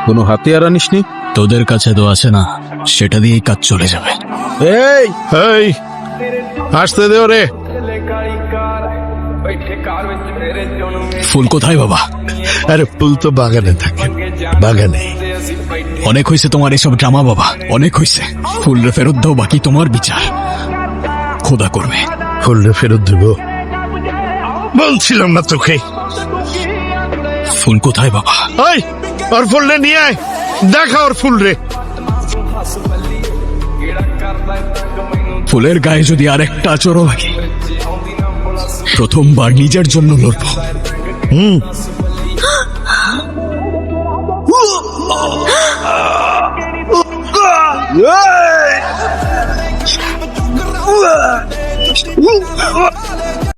কোনো হাতিয়ার আনিসনি? তোদের কাছে তো আছে না, সেটা দিয়েই কাজ চলে যাবে। এই এই আসতে দে রে। ফুল কোথায় বাবা? আরে ফুল তো বাগানে থাকে, বাগানে। অনেক হয়েছে তোমার এসব ড্রামা বাবা, অনেক হয়েছে। ফুলরে ফেরত দাও, বাকি তোমার বিচার খোদা করবে। ফুলরে ফেরত দেব বলছিলাম না তোকে? ফুল কোথায় বাবা? ওই ওর ফুলরে নিয়ে আয়, দেখা ওর ফুল রে। ফুলের গায়ে যদি আরেকটা আচরও লাগে, প্রথমবার নিজের জন্য লড়ব। হুম